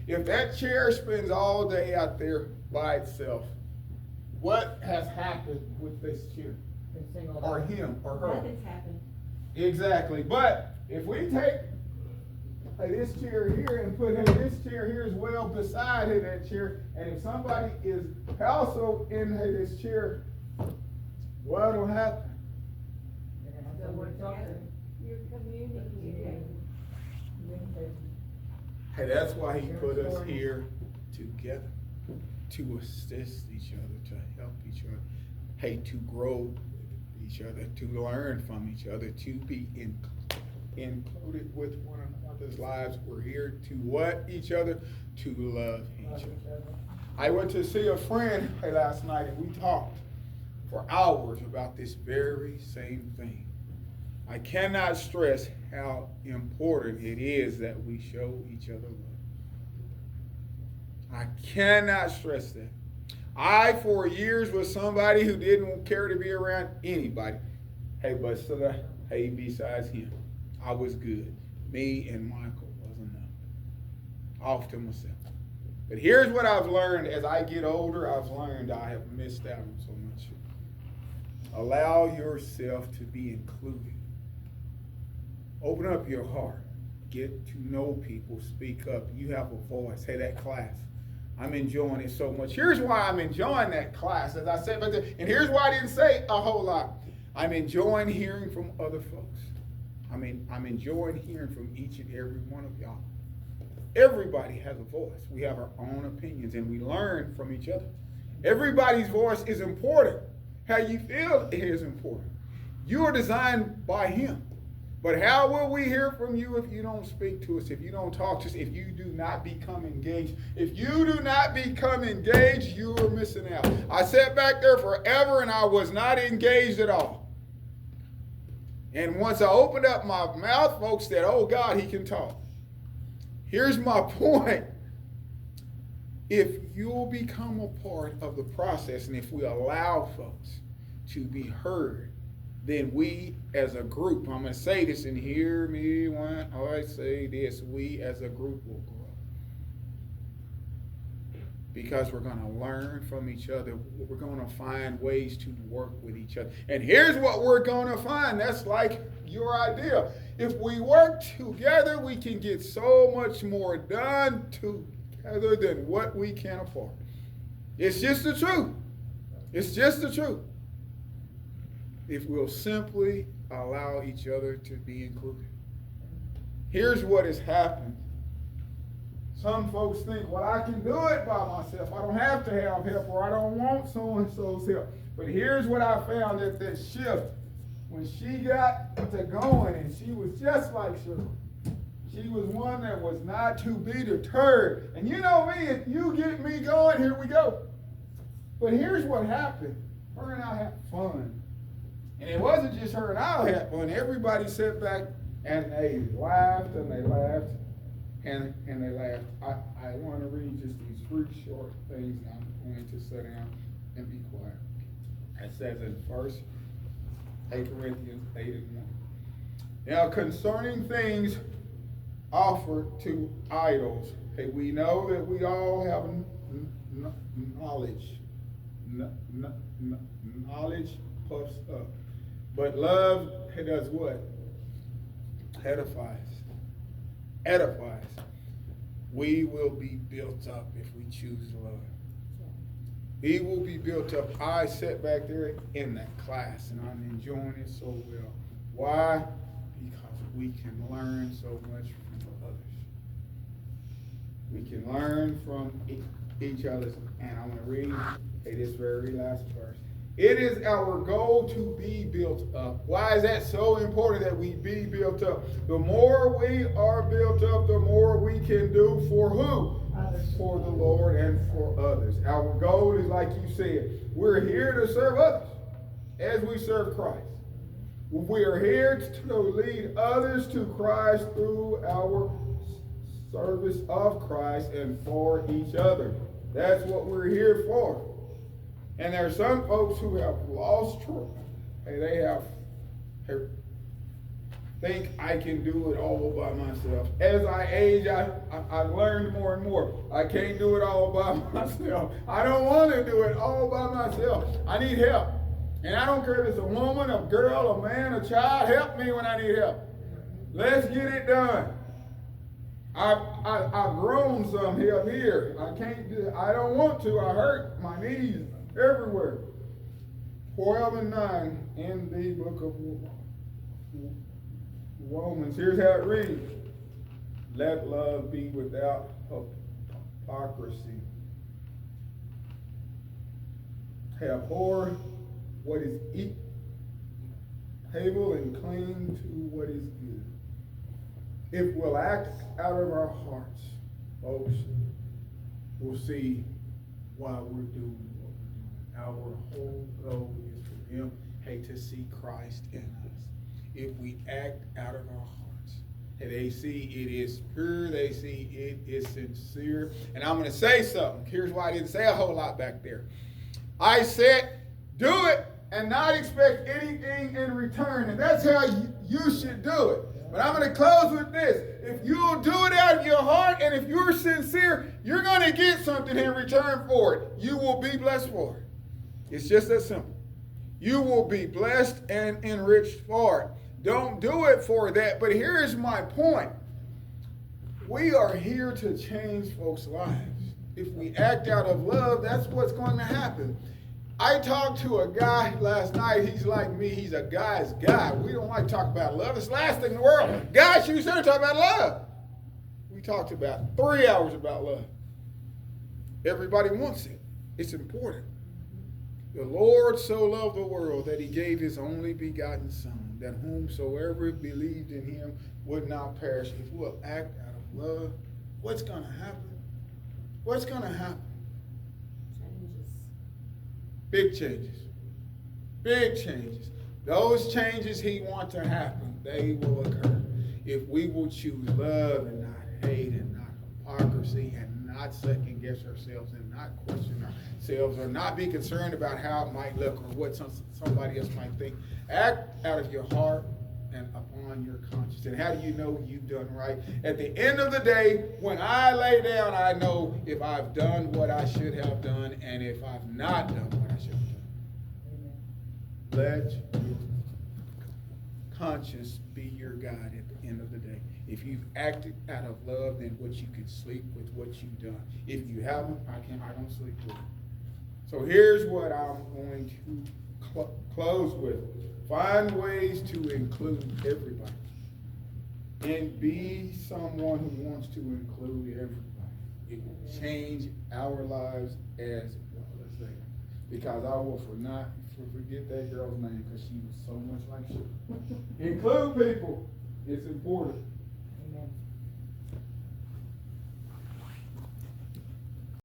If that chair spends all day out there by itself, what has happened with this chair? Or him or her? Nothing's happened. Exactly. But if we take this chair here and put this chair here as well beside that chair, and if somebody is also in this chair, what will happen? So we're together. You're communicating. Hey, that's why he put us here together, to assist each other, to help each other, hey, to grow with each other, to learn from each other, to be included with one another's lives. We're here to what each other? To love each other. I went to see a friend last night and we talked for hours about this very same thing. I cannot stress how important it is that we show each other love. I cannot stress that. I, for years, was somebody who didn't care to be around anybody. Hey, but so hey, besides him, I was good. Me and Michael was enough. Off to myself. But here's what I've learned as I get older. I've learned I have missed out on so much. Allow yourself to be included. Open up your heart. Get to know people. Speak up. You have a voice. Hey, that class, I'm enjoying it so much. Here's why I'm enjoying that class, as I said, and here's why I didn't say a whole lot. I'm enjoying hearing from other folks. I'm enjoying hearing from each and every one of y'all. Everybody has a voice. We have our own opinions, and we learn from each other. Everybody's voice is important. How you feel is important. You are designed by him. But how will we hear from you if you don't speak to us, if you don't talk to us, if you do not become engaged? If you do not become engaged, you are missing out. I sat back there forever and I was not engaged at all. And once I opened up my mouth, folks said, oh God, he can talk. Here's my point. If you'll become a part of the process, and if we allow folks to be heard, then we as a group, I'm going to say this and hear me when I say this, we as a group will grow. Because we're going to learn from each other. We're going to find ways to work with each other. And here's what we're going to find. That's like your idea. If we work together, we can get so much more done together than what we can afford. It's just the truth. It's just the truth. If we'll simply allow each other to be included. Here's what has happened. Some folks think, well, I can do it by myself. I don't have to have help, or I don't want so-and-so's help. But here's what I found at that shift. When she got to going, and she was just like Shirley. She was one that was not to be deterred. And you know me, if you get me going, here we go. But here's what happened. Her and I had fun. And it wasn't just her and I had fun. Everybody sat back and they laughed and they laughed and they laughed. I want to read just these 3 short things. I'm going to sit down and be quiet. It says in 1 Corinthians 8:1. Now concerning things offered to idols, hey, we know that we all have knowledge. Knowledge puffs up. But love does what? Edifies. Edifies. We will be built up if we choose love. We will be built up. I sat back there in that class and I'm enjoying it so well. Why? Because we can learn so much from others. We can learn from each other. And I'm going to read this very last verse. It is our goal to be built up. Why is that so important that we be built up? The more we are built up, the more we can do for who? For the Lord and for others. Our goal is, like you said, we're here to serve others as we serve Christ. We are here to lead others to Christ through our service of Christ and for each other. That's what we're here for. And there are some folks who have lost trust. Hey, they have think I can do it all by myself. As I age, I've learned more and more. I can't do it all by myself. I don't want to do it all by myself. I need help. And I don't care if it's a woman, a girl, a man, a child. Help me when I need help. Let's get it done. I've grown some help here. I can't do it. I don't want to. I hurt my knees everywhere. 12 and 9 in the book of Romans. Here's how it reads. Let love be without hypocrisy. Abhor what is evil and cling to what is good. If we'll act out of our hearts, folks, we'll see why we're doing what we're doing. Our whole goal is for them, to see Christ in us. If we act out of our hearts, and they see it is pure, they see it is sincere. And I'm going to say something. Here's why I didn't say a whole lot back there. I said, do it and not expect anything in return. And that's how you should do it. But I'm going to close with this. If you'll do it out of your heart and if you're sincere, you're going to get something in return for it. You will be blessed for it. It's just that simple. You will be blessed and enriched for it. Don't do it for that. But here's my point. We are here to change folks' lives. If we act out of love, that's what's going to happen. I talked to a guy last night. He's like me. He's a guy's guy. We don't like to talk about love. It's the last thing in the world. Guys, you should talk about love. We talked about 3 hours about love. Everybody wants it. It's important. The Lord so loved the world that he gave his only begotten Son, that whomsoever believed in him would not perish. If we'll act out of love, what's going to happen? What's going to happen? Big changes. Big changes. Those changes he wants to happen, they will occur. If we will choose love and not hate and not hypocrisy and not second guess ourselves and not question ourselves or not be concerned about how it might look or what somebody else might think. Act out of your heart and upon your conscience. And how do you know you've done right? At the end of the day, when I lay down, I know if I've done what I should have done and if I've not done what I should have done. Let your conscience be your guide at the end of the day. If you've acted out of love, then what you can sleep with what you've done. If you haven't, I don't sleep with it. So here's what I'm going to close with. Find ways to include everybody. And be someone who wants to include everybody. It will change our lives as well as they. Because I will forget that girl's name because she was so much like she. Include people. It's important.